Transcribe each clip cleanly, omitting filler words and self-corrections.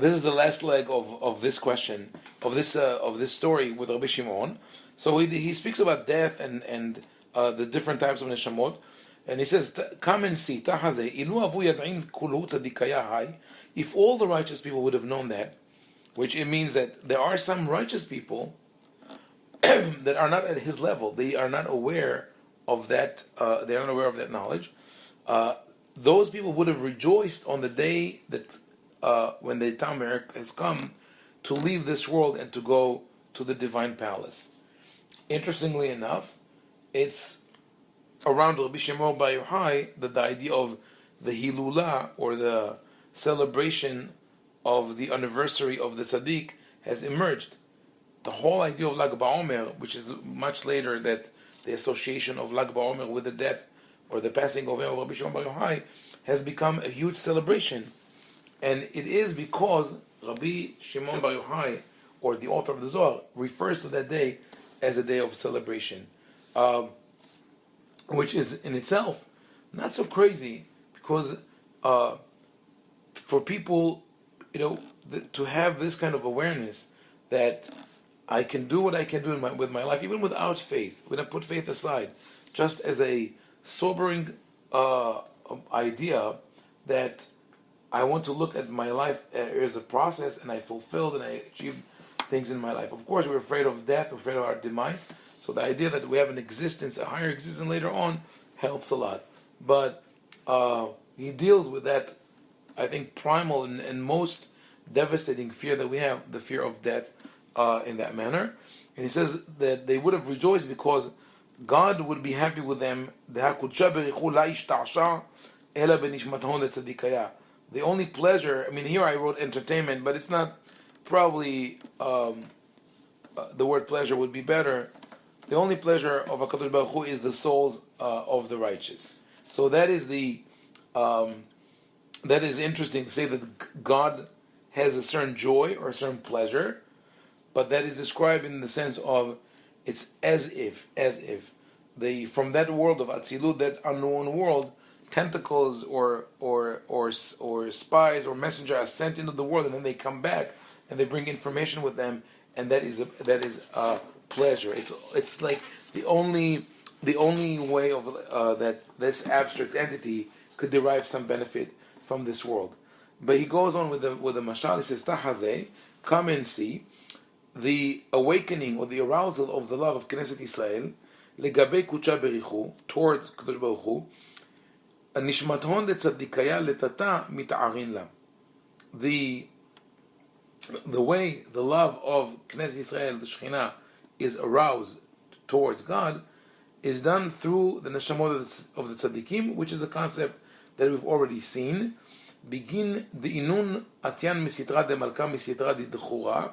this is the last leg of this question, of this story with Rabbi Shimon. So he speaks about death and the different types of neshamot, and he says, "Come and see. If all the righteous people would have known that, which it means that there are some righteous people that are not at his level. They are not aware of that. They are not aware of that knowledge. Those people would have rejoiced on the day that when the Tamer has come to leave this world and to go to the divine palace." Interestingly enough, it's around Rabbi Shimon Bar Yochai that the idea of the Hilula, or the celebration of the anniversary of the Tzaddik, has emerged. The whole idea of Lag BaOmer, which is much later, that the association of Lag BaOmer with the death or the passing away of Rabbi Shimon Bar Yochai, has become a huge celebration. And it is because Rabbi Shimon Bar Yochai, or the author of the Zohar, refers to that day as a day of celebration, which is in itself not so crazy, because for people, to have this kind of awareness that I can do what I can do with my life, even without faith, when I put faith aside, just as a sobering idea that I want to look at my life as a process, and I fulfilled and I achieved things in my life. Of course, we're afraid of death, we're afraid of our demise. So the idea that we have an existence, a higher existence later on, helps a lot. But he deals with that, I think, primal and most devastating fear that we have, the fear of death, in that manner. And he says that they would have rejoiced because God would be happy with them. The only pleasure, here I wrote entertainment, but it's not, probably the word pleasure would be better. The only pleasure of HaKadosh Baruch Hu is the souls of the righteous. So that is that is interesting to say that God has a certain joy or a certain pleasure, but that is described in the sense of it's as if from that world of Atzilut, that unknown world, tentacles or spies or messengers are sent into the world, and then they come back and they bring information with them, and that is a pleasure. It's like the only way of that this abstract entity could derive some benefit from this world. But he goes on with the mashal. He says, "Tahazeh, come and see the awakening or the arousal of the love of Knesset Israel legabei kucha berichu, towards Kadosh Baruch Hu, nishmathon leTzaddikaya letata mita'arin la." The way the love of Knesset Israel, the Shekhinah, is aroused towards God is done through the neshamot of the tzaddikim, which is a concept that we've already seen. Begin the inun atyan misitra de malka misitra di dechura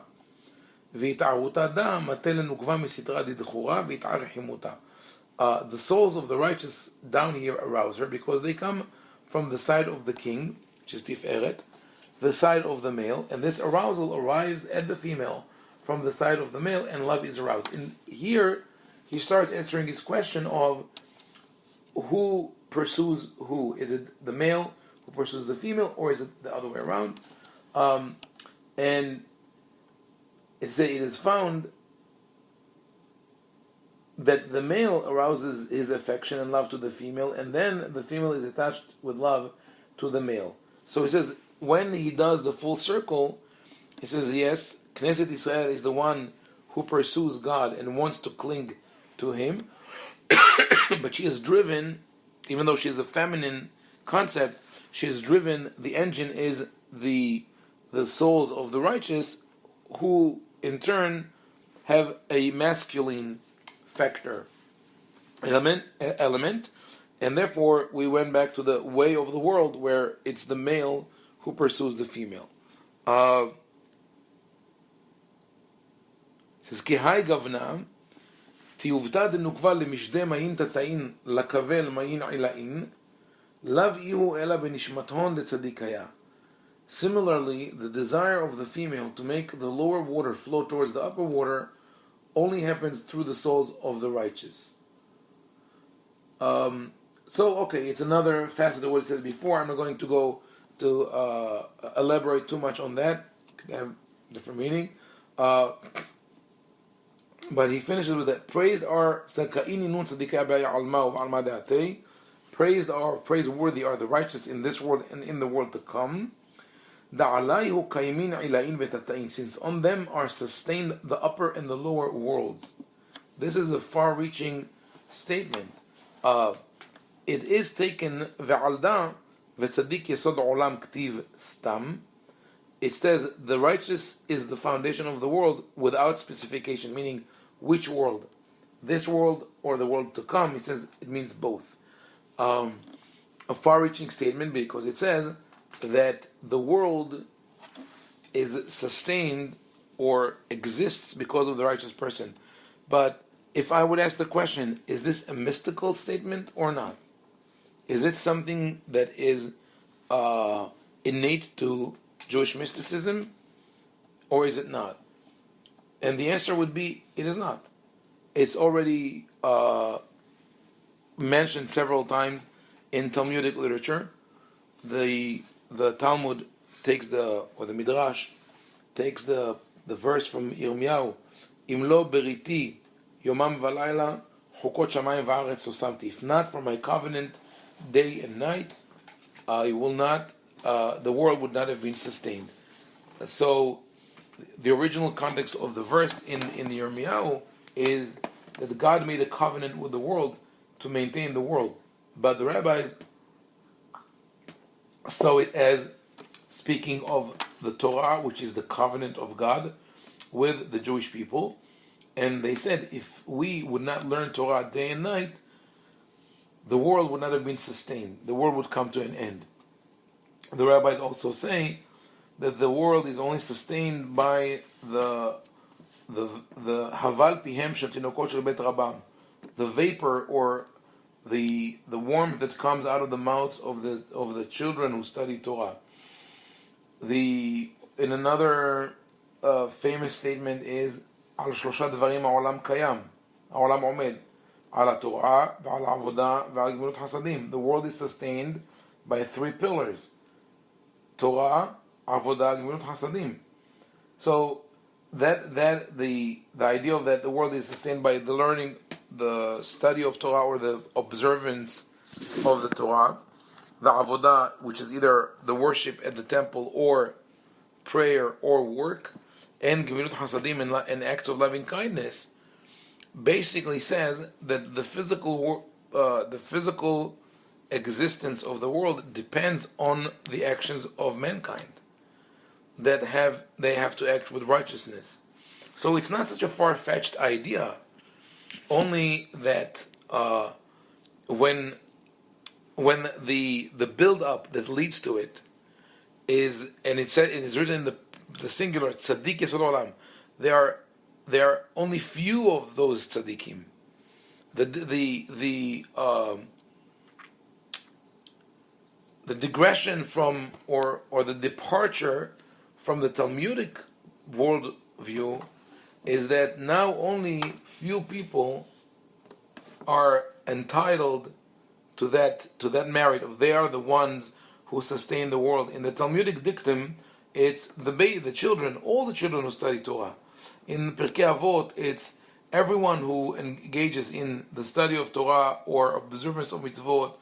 v'it'aruta da matelen ukva misitra di dechura v'it'arihimuta. The souls of the righteous down here arouse her because they come from the side of the king, which is Tiferet, the side of the male, and this arousal arrives at the female from the side of the male, and love is aroused. And here he starts answering his question of who pursues who. Is it the male who pursues the female, or is it the other way around? And it is found that the male arouses his affection and love to the female, and then the female is attached with love to the male. So he says, when he does the full circle, he says, yes, Knesset Israel is the one who pursues God and wants to cling to Him, but she is driven, even though she is a feminine concept, she is driven, the engine is the souls of the righteous, who in turn have a masculine factor element, and therefore we went back to the way of the world where it's the male who pursues the female. Says Kihai Gavna Tiyuvta de Nukva lemishde mayin tatain lakavel mayin ilain lav ihu ela benishmaton letzadikaya. Similarly, the desire of the female to make the lower water flow towards the upper water only happens through the souls of the righteous. It's another facet of what it said before. I'm not going to go to elaborate too much on that. Could have different meaning. But he finishes with that. Praised are praised are praiseworthy are the righteous in this world and in the world to come. Since on them are sustained the upper and the lower worlds. This is a far-reaching statement. It is taken ve'alda ve'tzaddik yesod olam ktiv stam. It says the righteous is the foundation of the world without specification, meaning which world, this world or the world to come. He says it means both. A far-reaching statement because it says that the world is sustained or exists because of the righteous person. But if I would ask the question, is this a mystical statement or not? Is it something that is innate to Jewish mysticism, or is it not? And the answer would be, it is not. It's already mentioned several times in Talmudic literature. The Talmud takes the Midrash takes the verse from Yirmiyahu, Im lo beriti yomam v'layla chukot shamayim v'aretz hosamti. If not for my covenant day and night, I will not. The world would not have been sustained. So, the original context of the verse in Yirmiyahu is that God made a covenant with the world to maintain the world, but the rabbis saw it as speaking of the Torah, which is the covenant of God with the Jewish people. And they said, if we would not learn Torah day and night, the world would not have been sustained. The world would come to an end. The rabbis also say that the world is only sustained by the haval pihem shel tinokot shel bet rabam, the vapor or the warmth that comes out of the mouths of the children who study Torah. In another famous statement is al shlosha dvarim ha'olam kayam, ha'olam omed, al Torah v'al avoda v'al gemilut hasadim. The world is sustained by three pillars: Torah, avoda, gemilut hasadim. So that the idea of that the world is sustained by the learning, the study of Torah or the observance of the Torah, the avodah, which is either the worship at the temple or prayer or work, and gemilut hasadim and acts of loving kindness, basically says that the physical existence of the world depends on the actions of mankind, that they have to act with righteousness. So it's not such a far-fetched idea, only that when the build-up that leads to it is, and it is written in the singular, Tzaddik yesod olam, there are only few of those tzaddikim. The digression from or the departure from the Talmudic world view is that now only few people are entitled to that merit of they are the ones who sustain the world. In the Talmudic dictum, it's the children, all the children who study Torah. In Pirkei Avot, it's everyone who engages in the study of Torah or observance of mitzvot,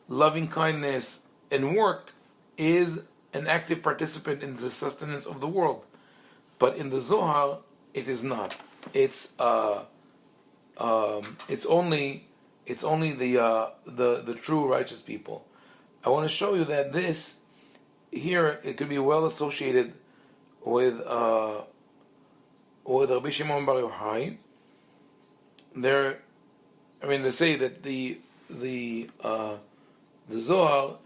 loving kindness, and work is an active participant in the sustenance of the world. But in the Zohar, it is not. It's only the true righteous people. I want to show you that this here it could be well associated with Rabbi Shimon Bar Yochai. They say that the Zohar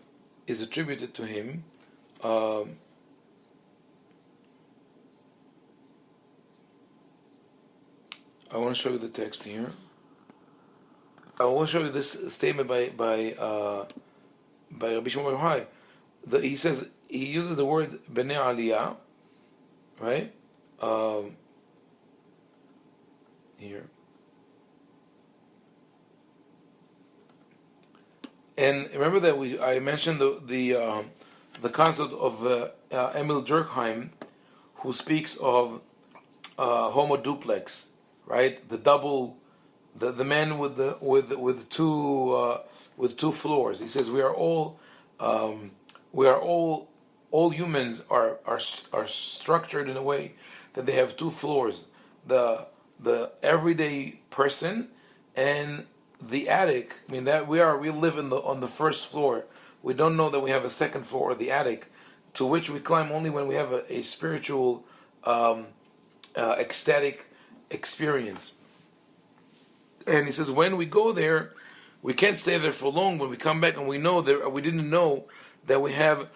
is attributed to him. I want to show you the text here. I want to show you this statement by Rabbi Shimon Bar Yochai. He says, he uses the word Bnei Aliyah, right? Here. And remember that I mentioned the concept of Emil Durkheim, who speaks of homo duplex, right? The double, the man with two floors. He says all humans are structured in a way that they have two floors: the everyday person and the attic. I mean that we live on the first floor. We don't know that we have a second floor or the attic, to which we climb only when we have a spiritual, ecstatic experience. And he says when we go there, we can't stay there for long. When we come back and we know that we didn't know that we have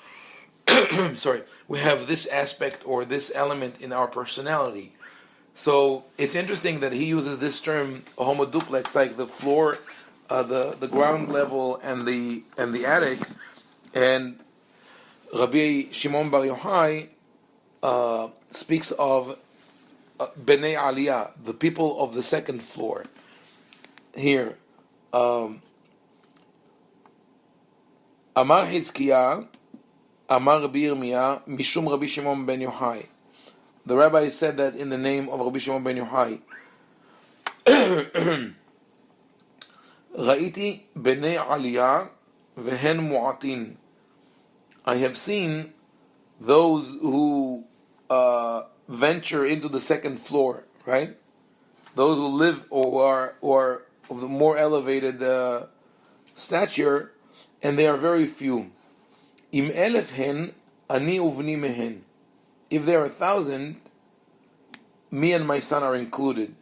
we have this aspect or this element in our personality. So it's interesting that he uses this term homo duplex, like the floor, the ground level and the attic. And Rabbi Shimon Bar Yochai speaks of Bnei Aliyah, the people of the second floor. Here, Amar Hizkiah, Amar Rabbi Yirmiyah, Mishum Rabbi Shimon ben Yochai. The rabbi said that in the name of Rabbi Shimon ben Yochai. Ra'iti bnei aliyah vehen mu'atin. I have seen those who venture into the second floor, right? Those who live or of the more elevated stature, and they are very few. Im elef hen ani uvni mehen. If there are 1,000, me and my son are included.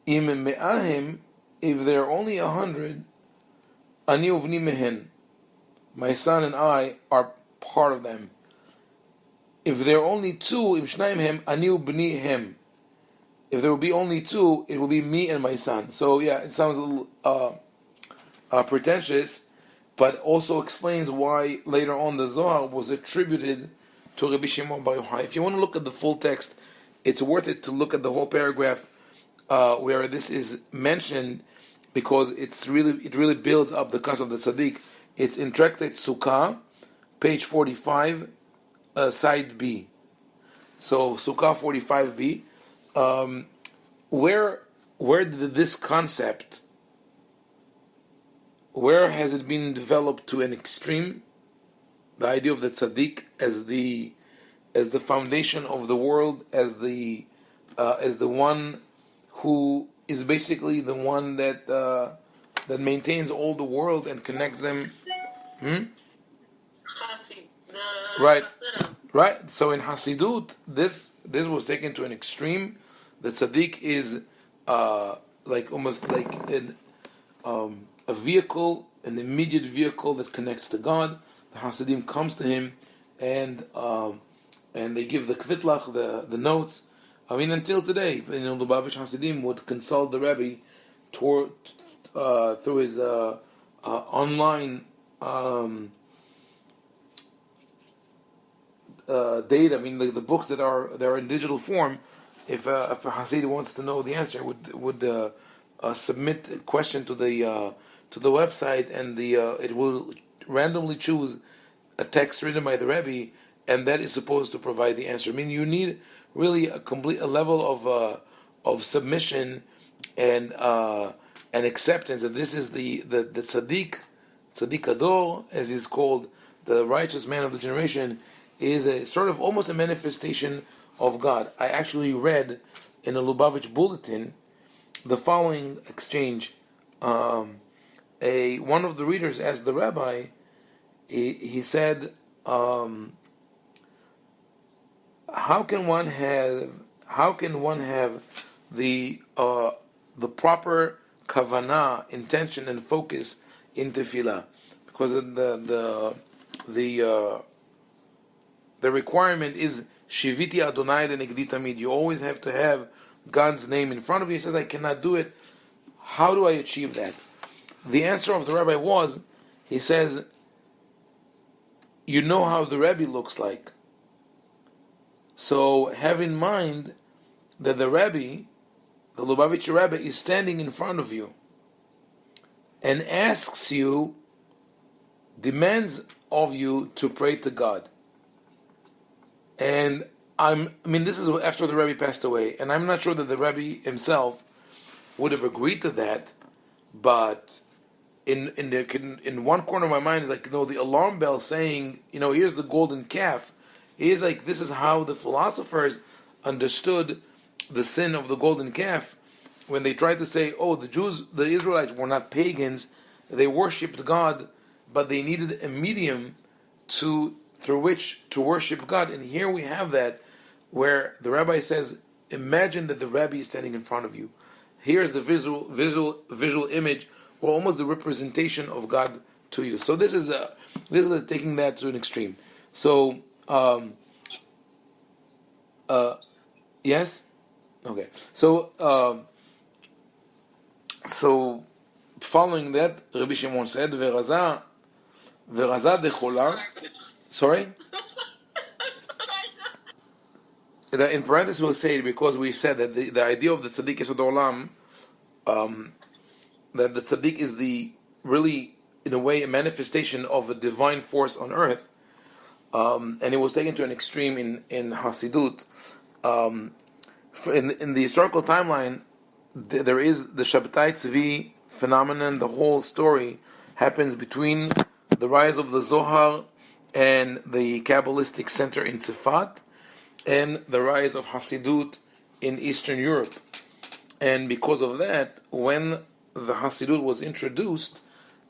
Im me'ahim, if there are only 100, ani uvni mehen. My son and I are part of them. If there are only 2, im shnayim hem, ani ubni hem. If there will be only 2, it will be me and my son. So yeah, it sounds a little pretentious, but also explains why later on the Zohar was attributed to Rabbi Shimon Bar Yochai. If you want to look at the full text, it's worth it to look at the whole paragraph where this is mentioned, because it really builds up the cause of the Tzaddik. It's in Tractate Sukkah, page 45, side B. So Sukkah 45b. Where did this concept? Where has it been developed to an extreme? The idea of the tzaddik as the foundation of the world, as the one who is basically the one that maintains all the world and connects them. Right. Right. So in Hasidut, this was taken to an extreme. The tzaddik is almost like a vehicle, an immediate vehicle that connects to God. The Hasidim comes to him, and they give the kvitlach, the notes. I mean, until today, Lubavitch Hasidim would consult the Rebbe through his online data. I mean, the books that are in digital form. If a Hasid wants to know the answer, would submit a question to the website, and it will randomly choose a text written by the Rebbe, and that is supposed to provide the answer. I mean, you need really a level of submission and acceptance that this is the tzaddik ador, as he's called, the righteous man of the generation, is a sort of almost a manifestation of God. I actually read in a Lubavitch bulletin the following exchange. One of the readers asked the rabbi. He said, "How can one have the proper kavanah, intention and focus in tefillah? Because the requirement is Shiviti Adonai Lenegdi Tamid. You always have to have God's name in front of you." He says, "I cannot do it. How do I achieve that?" The answer of the rabbi was, he says, "You know how the Rebbe looks like. So have in mind that the Rebbe, the Lubavitcher Rebbe, is standing in front of you and asks you, demands of you to pray to God. And I mean, this is after the Rebbe passed away, and I'm not sure that the Rebbe himself would have agreed to that. But in one corner of my mind is like, the alarm bell saying, here's the golden calf. Here's like, this is how the philosophers understood the sin of the golden calf when they tried to say, oh, the Israelites were not pagans, they worshipped God, but they needed a medium through which to worship God. And here we have that, where the rabbi says, imagine that the rabbi is standing in front of you. Here's the visual image, or almost the representation of God to you. So this is taking that to an extreme. So yes, okay. So following that, Rabbi Shimon said, "Veraza dechola." Sorry. In parentheses, we'll say, because we said that the idea of the Tzaddik Yesod Olam, that the Tzaddik is really, in a way, a manifestation of a divine force on earth, and it was taken to an extreme in Hasidut. In the historical timeline, there is the Shabtai Tzvi phenomenon. The whole story happens between the rise of the Zohar and the Kabbalistic center in Tzfat, and the rise of Hasidut in Eastern Europe. And because of that, when the Hasidut was introduced,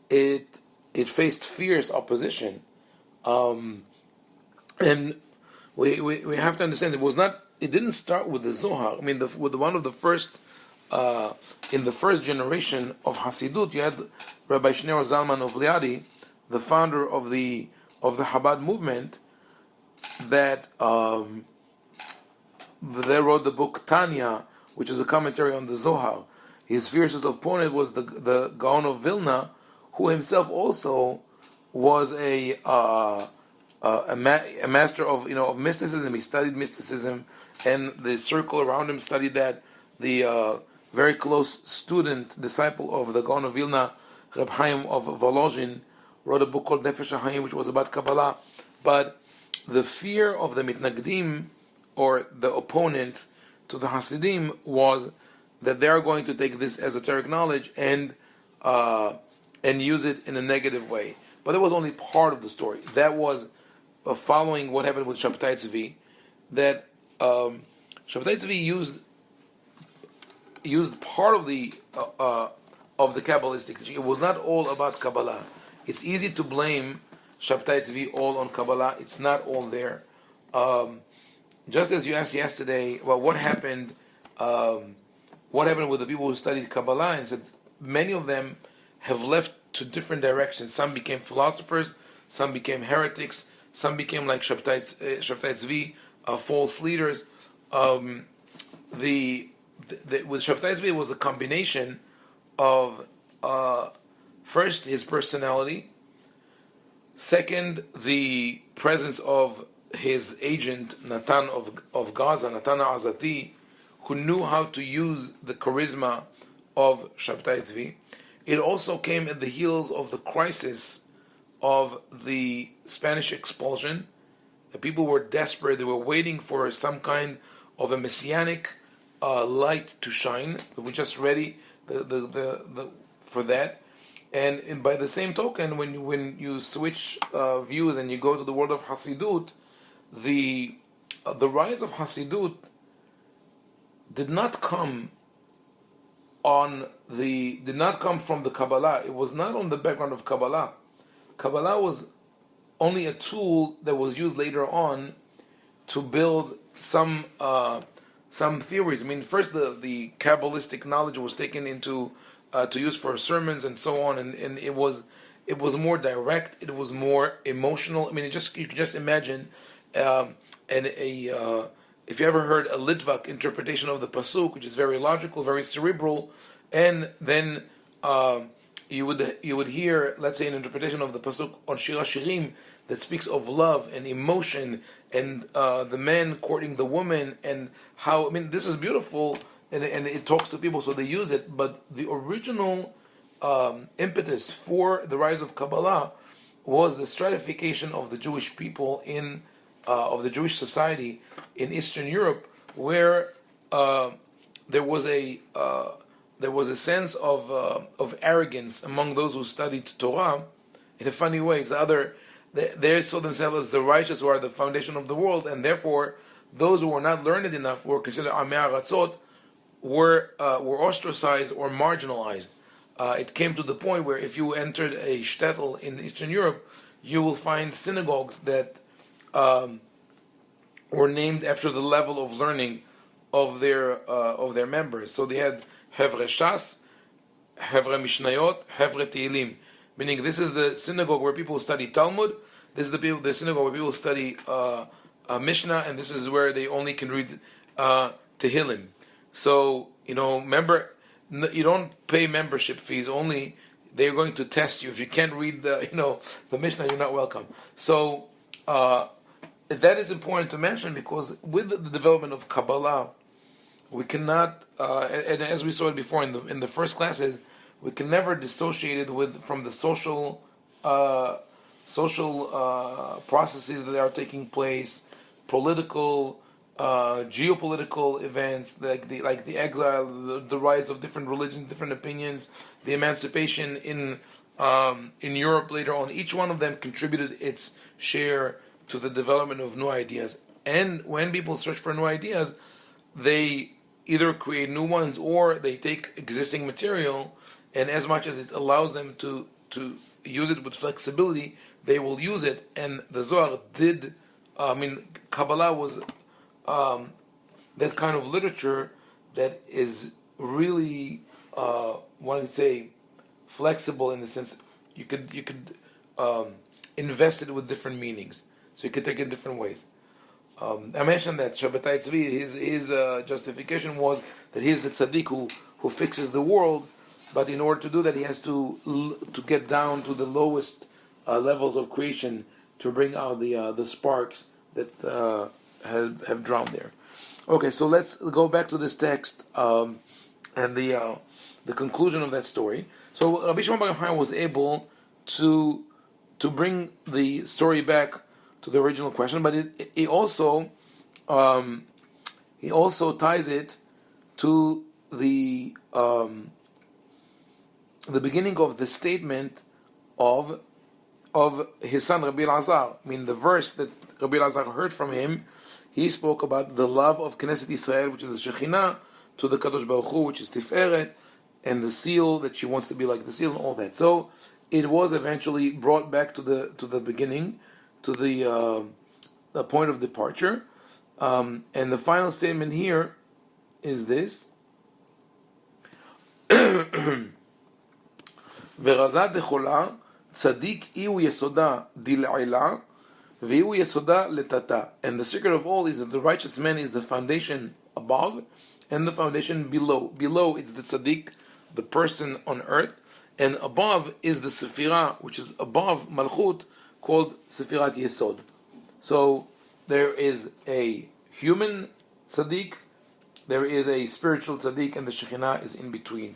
it faced fierce opposition. And we have to understand, it didn't start with the Zohar. I mean, with one of the first, in the first generation of Hasidut, you had Rabbi Shneur Zalman of Liadi, the founder of the Chabad movement, that they wrote the book Tanya, which is a commentary on the Zohar. His fiercest opponent was the Gaon of Vilna, who himself also was a master of mysticism. He studied mysticism, and the circle around him studied that. The very close disciple of the Gaon of Vilna, Reb Haim of Volozhin, wrote a book called Nefesh HaHaim, which was about Kabbalah. But the fear of the mitnagdim, or the opponents to the Hasidim, was that they are going to take this esoteric knowledge and use it in a negative way. But that was only part of the story. That was following what happened with Shabtai Tzvi. That Shabtai Tzvi used part of the Kabbalistic teaching. It was not all about Kabbalah. It's easy to blame Shabtai Tzvi all on Kabbalah. It's not all there. Just as you asked yesterday, well, what happened with the people who studied Kabbalah, and said many of them have left to different directions. Some became philosophers, some became heretics, some became like Shabtai Tzvi, false leaders. With Shabtai Tzvi, it was a combination of first, his personality, second, the presence of his agent Natan of Gaza, Natan Azati, who knew how to use the charisma of Shabtai Tzvi. It also came at the heels of the crisis of the Spanish expulsion. The people were desperate. They were waiting for some kind of a messianic light to shine. We're just ready for that. And by the same token, when you switch views and you go to the world of Hasidut, the rise of Hasidut did not come from the Kabbalah. It was not on the background of Kabbalah. Kabbalah was only a tool that was used later on to build some theories. I mean, first the Kabbalistic knowledge was taken into to use for sermons and so on, and it was more direct. It was more emotional. I mean, you can just imagine. If you ever heard a Litvak interpretation of the pasuk, which is very logical, very cerebral, and then you would hear, let's say, an interpretation of the pasuk on Shir HaShirim that speaks of love and emotion and the man courting the woman, and how, I mean, this is beautiful, and it talks to people, so they use it. But the original impetus for the rise of Kabbalah was the stratification of the Jewish people of the Jewish society in Eastern Europe, where there was a sense of arrogance among those who studied Torah. In a funny way, they saw themselves as the righteous who are the foundation of the world, and therefore those who were not learned enough, were considered Amei Aratzot, were ostracized or marginalized. It came to the point where if you entered a shtetl in Eastern Europe, you will find synagogues that were named after the level of learning of their members. So they had Hevre Shas, Hevre Mishnayot, Hevre Teilim, meaning this is the synagogue where people study Talmud. This is the synagogue where people study Mishnah, and this is where they only can read Tehillim. So you don't pay membership fees. Only they're going to test you. If you can't read the Mishnah, you're not welcome. So that is important to mention, because with the development of Kabbalah, we cannot, and as we saw it before in the first classes, we can never dissociate it from the social processes that are taking place, political, geopolitical events like the exile, the rise of different religions, different opinions, the emancipation in Europe later on. Each one of them contributed its share to the development of new ideas. And when people search for new ideas, they either create new ones or they take existing material, and as much as it allows them to use it with flexibility, they will use it. And the Zohar did, Kabbalah was that kind of literature that is really, one could say, flexible in the sense you could invest it with different meanings. So you could take it in different ways. I mentioned that Shabbatai Tzvi, his justification was that he's the Tzaddik who fixes the world, but in order to do that, he has to get down to the lowest levels of creation to bring out the sparks that have drowned there. Okay, so let's go back to this text and the conclusion of that story. So Rabbi Shimon Bar Yochai was able to bring the story back to the original question, but he also ties it to the beginning of the statement of his son Rabbi Elazar. I mean, the verse that Rabbi Elazar heard from him, he spoke about the love of Knesset Israel, which is the Shekhinah, to the Kadosh Baruch Hu, which is Tiferet, and the seal, that she wants to be like the seal, and all that. So it was eventually brought back to the beginning, to the point of departure, and the final statement here is this: Verazat dechola tzaddik iu yesoda dil'ila v'iu yesoda letata. And the secret of all is that the righteous man is the foundation above and the foundation below. Below it's the tzaddik, the person on earth, and above is the Sefirah, which is above Malchut, called Sefirat Yesod. So there is a human tzaddik, there is a spiritual tzaddik, and the Shekhinah is in between.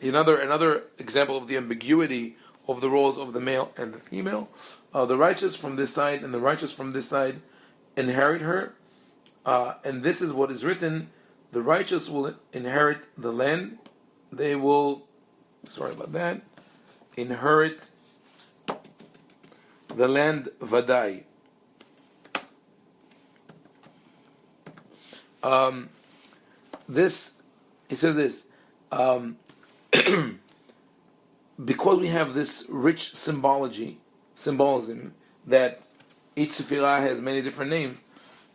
Another example of the ambiguity of the roles of the male and the female. The righteous from this side and the righteous from this side inherit her, and this is what is written: the righteous will inherit the land. They will, inherit the land Vadai. He says this, because we have this rich symbolism that each Sefirah has many different names.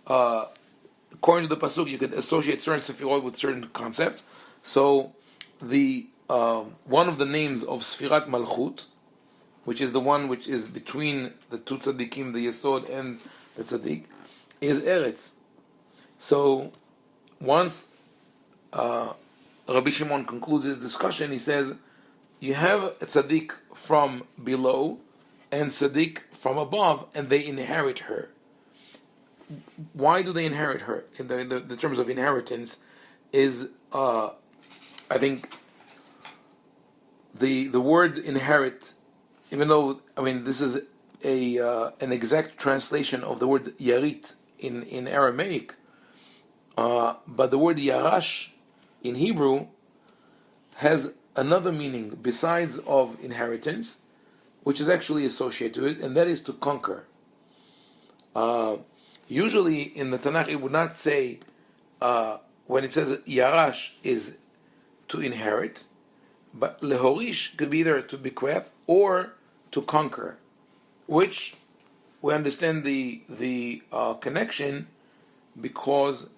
According to the pasuk, you could associate certain Sefirot with certain concepts. So the one of the names of Sfirat Malchut, which is the one which is between the two tzaddikim, the Yesod and the tzaddik, is Eretz. So once Rabbi Shimon concludes his discussion, he says, you have a tzaddik from below and tzaddik from above, and they inherit her. Why do they inherit her? In the terms of inheritance is, I think, the word inherit, even though, this is an exact translation of the word yarit. in Aramaic, but the word Yarash in Hebrew has another meaning besides of inheritance, which is actually associated to it, and that is to conquer. Usually in the Tanakh it would not say, when it says Yarash is to inherit, but Lehorish could be either to bequeath or to conquer, which we understand the connection because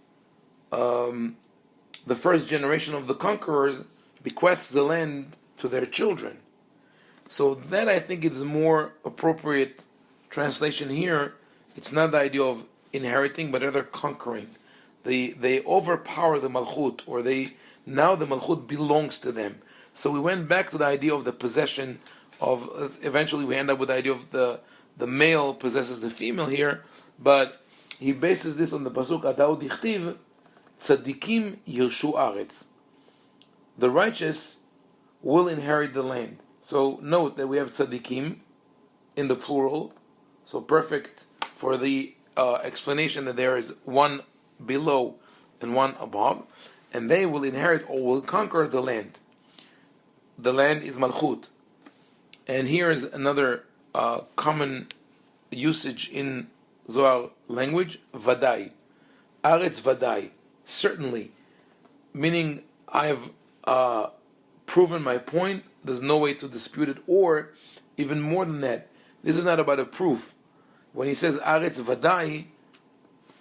the first generation of the conquerors bequeaths the land to their children. So that, I think, is a more appropriate translation here. It's not the idea of inheriting, but rather conquering. They overpower the malchut, or now the malchut belongs to them. So we went back to the idea of the possession of. Eventually, we end up with the idea of the male possesses the female here, but he bases this on the pasuk Atau dichtiv tzaddikim yirshu aretz. The righteous will inherit the land. So note that we have tzaddikim in the plural, so perfect for the explanation that there is one below and one above, and they will inherit or will conquer the land. The land is malchut. And here is another common usage in Zohar language, vadai. Aretz vadai, certainly. Meaning, I've proven my point, there's no way to dispute it, or even more than that, this is not about a proof. When he says Aretz Vadai,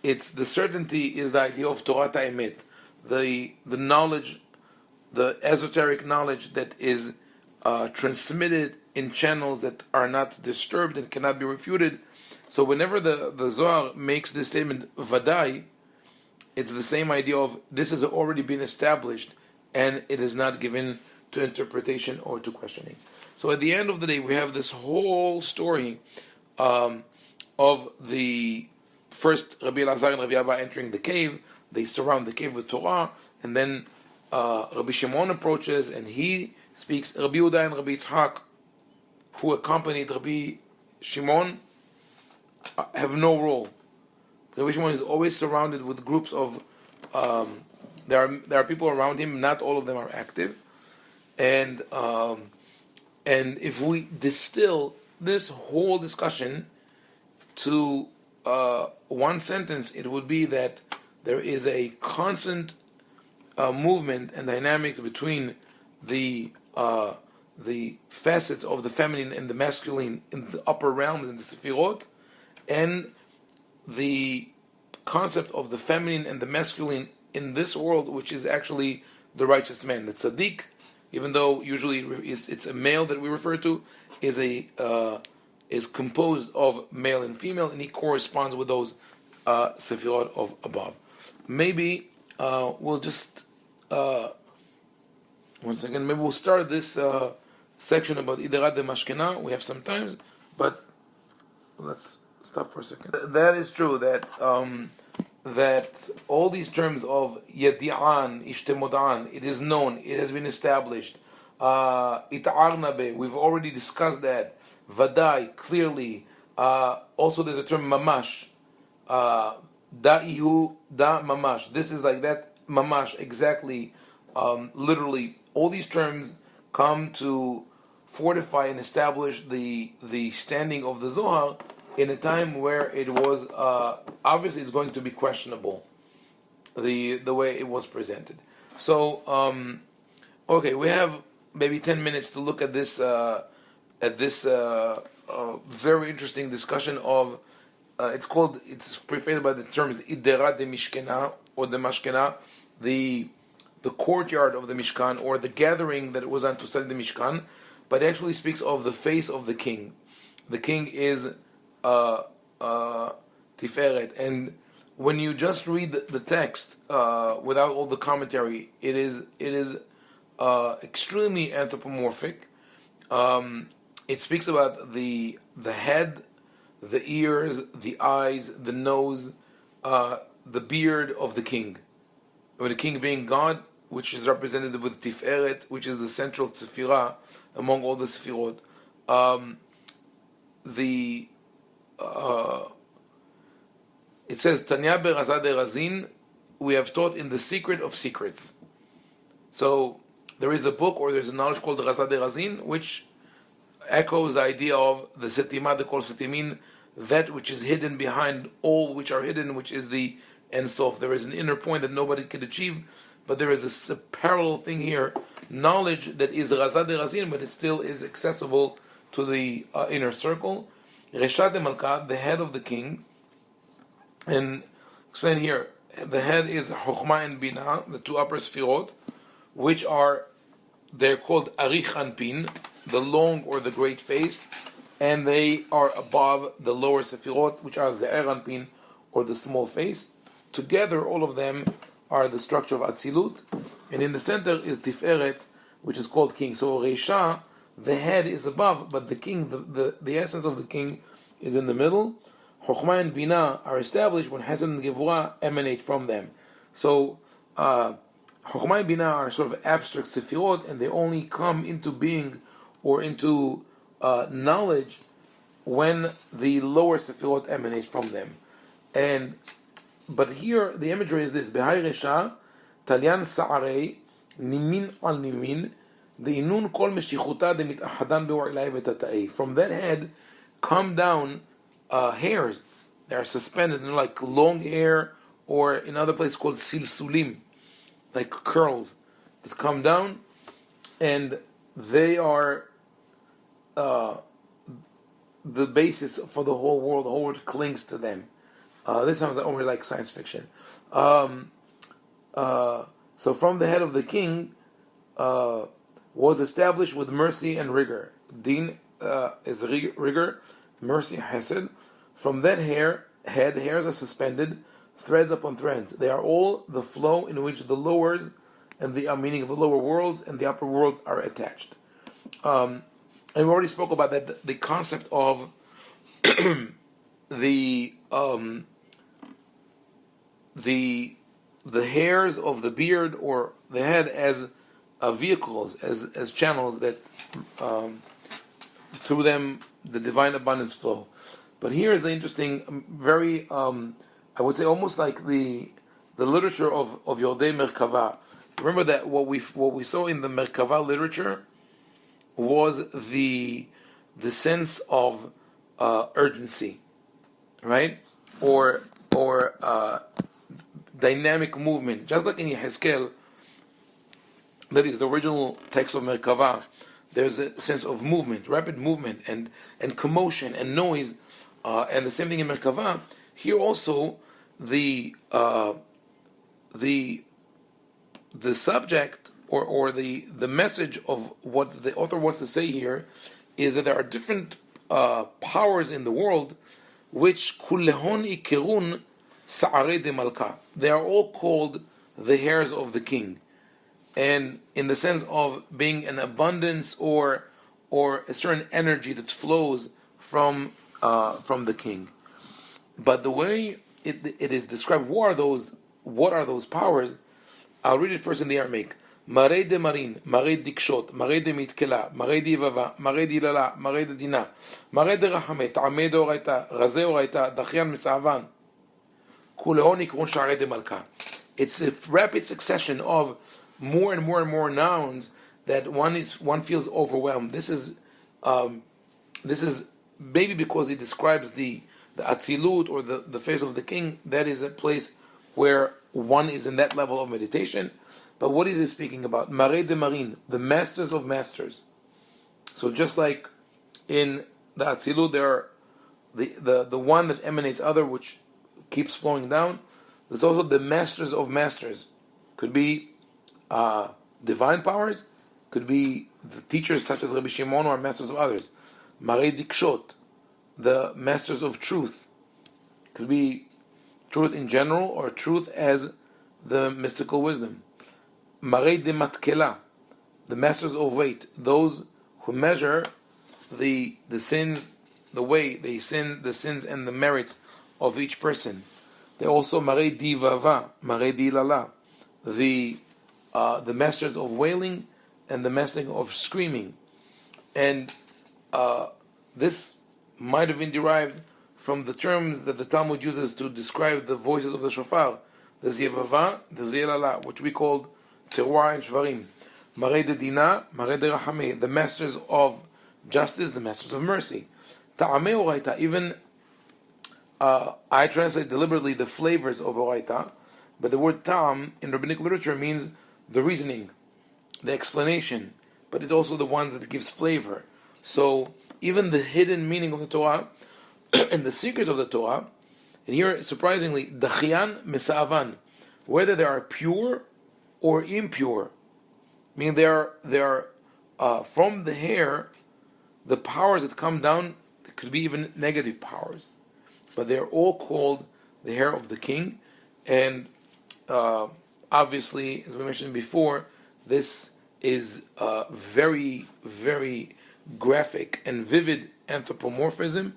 it's the certainty is the idea of Torah Emet, the knowledge, the esoteric knowledge that is transmitted in channels that are not disturbed and cannot be refuted. So whenever the Zohar makes this statement Vadai, it's the same idea of this has already been established and it is not given to interpretation or to questioning. So at the end of the day, we have this whole story of the first Rabbi Elazar and Rabbi Abba entering the cave. They surround the cave with Torah, and then Rabbi Shimon approaches and he speaks. Rabbi Yehuda and Rabbi Yitzhak, who accompanied Rabbi Shimon, have no role. Rabbi Shimon is always surrounded with groups of there are people around him. Not all of them are active, and if we distill this whole discussion to one sentence, it would be that there is a constant movement and dynamics between the facets of the feminine and the masculine in the upper realms in the Sefirot, and the concept of the feminine and the masculine in this world, which is actually the righteous man. The Tzaddik, even though usually it's a male that we refer to, is composed of male and female, and he corresponds with those Sefirot of above. Maybe we'll just one second. Maybe we'll start this section about Iderat de Mashkena. We have some times, but let's stop for a second. That is true that that all these terms of Yadi'an, Ishtemodan, it is known, it has been established. Ita'arnabe, we've already discussed that. Vadai, clearly. Also there's a term Mamash. Da'ihu, da Mamash. This is like that, Mamash, exactly. Literally, all these terms come to fortify and establish the standing of the Zohar in a time where it was obviously it's going to be questionable, the way it was presented. So okay, we have maybe 10 minutes to look at this very interesting discussion of it's prefaced by the terms Idera de Mishkena or the Mashkena, the courtyard of the Mishkan, or the gathering that was on to study the Mishkan, but it actually speaks of the face of the king. The king is Tiferet, and when you just read the text without all the commentary, it is extremely anthropomorphic. It speaks about the head, the ears, the eyes, the nose, the beard of the king. The king being God, which is represented with Tiferet, which is the central Sefirah among all the Sefirot. it says, Tanya berazad razin, we have taught in the secret of secrets. So there is a book or there's a knowledge called Razad Razin, which echoes the idea of the Setima, the Kol Setimin, that which is hidden behind all which are hidden, which is the Ein Sof. There is an inner point that nobody can achieve, but there is a parallel thing here, knowledge that is Razad Razin, but it still is accessible to the inner circle. Reshat de Malka, the head of the king, and explain here, the head is Chokhmah and Bina, the two upper Sfirot, which are, they're called Arich Anpin, the long or the great face, and they are above the lower Sefirot, which are Ze'er Anpin, or the small face. Together, all of them are the structure of Atzilut, and in the center is Tiferet, which is called king. So Reisha, the head is above, but the king, the essence of the king is in the middle. Chokhmah and Bina are established when Hesed and Gevurah emanate from them. So Chokhmah and Bina are sort of abstract Sefirot, and they only come into being or into knowledge when the lower Sefirot emanate from them. But here the imagery is this: Behai Resha, Talyan Sa'arei, Nimin al Nimin, the Inun Kol Meshichuta de Mitahadan Be'or'ilai Vetata'ei. From that head come down hairs. They are suspended in like long hair, or in other places called silsulim, like curls that come down, and they are the basis for the whole world. The whole world clings to them. This sounds almost like science fiction. So from the head of the king was established with mercy and rigor. Din is rigor, mercy, hesed. From that hairs are suspended, threads upon threads. They are all the flow in which the lowers and the meaning of the lower worlds and the upper worlds are attached. And we already spoke about that, the concept of the hairs of the beard or the head as vehicles, as channels that through them the divine abundance flow. But here is the interesting, very I would say almost like the literature of Yodei Merkava. Remember that what we saw in the Merkava literature was the sense of urgency, right? Or dynamic movement. Just like in Yehezkel, that is the original text of Merkava, there's a sense of movement, rapid movement, and commotion and noise, and the same thing in Merkava. Here also, the subject or the message of what the author wants to say here is that there are different powers in the world which kullehon ikirun sa'arei de malka. They are all called the hairs of the king, and in the sense of being an abundance or a certain energy that flows from the king. But the way it is described, what are those powers? I'll read it first in the Aramaic. Marei de marin, marei dikshot, marei de mitkela, marei de ivava, marei de ilala, marei de dina, marei de rachame, ta'amei de oraita, razei oraita, dachyan misavan, kulehon ikrun sharei de malka. It's a rapid succession of more and more and more nouns that one feels overwhelmed. This is maybe because it describes the Atzilut or the face of the king. That is a place where one is in that level of meditation. But what is he speaking about? Marei de marin, the masters of masters. So just like in the Atzilut, there are the one that emanates other, which keeps flowing down. There's also the masters of masters. Could be divine powers, could be the teachers such as Rabbi Shimon or masters of others. Marei dikshot, the masters of truth. Could be truth in general or truth as the mystical wisdom. Marei de matkela, the masters of weight, those who measure the sins, the way they sin, the sins and the merits of each person. They also marei di vava, marei di lala, the masters of wailing and the masters of screaming. And this might have been derived from the terms that the Talmud uses to describe the voices of the shofar, the ziyavava, the ziyalala, which we called terroir and shvarim, marei de dina, marei de rachameh, the masters of justice, the masters of mercy, ta'amei oraita, even I translate deliberately the flavors of oraita, but the word ta'am in rabbinic literature means the reasoning, the explanation, but it's also the ones that gives flavor. So even the hidden meaning of the Torah and the secrets of the Torah, and here surprisingly, dachian misa'avan, whether they are pure or impure, meaning they are from the hair, the powers that come down, there could be even negative powers, but they are all called the hair of the king, and obviously, as we mentioned before, this is very, very graphic and vivid anthropomorphism.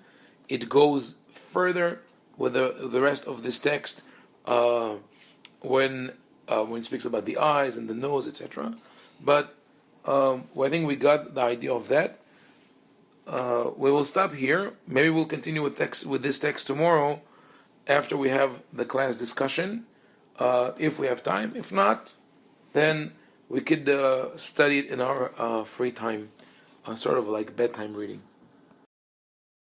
It goes further with the rest of this text when it speaks about the eyes and the nose, etc. But I think we got the idea of that. We will stop here. Maybe we'll continue with this text tomorrow after we have the class discussion, if we have time. If not, then we could study it in our free time, sort of like bedtime reading.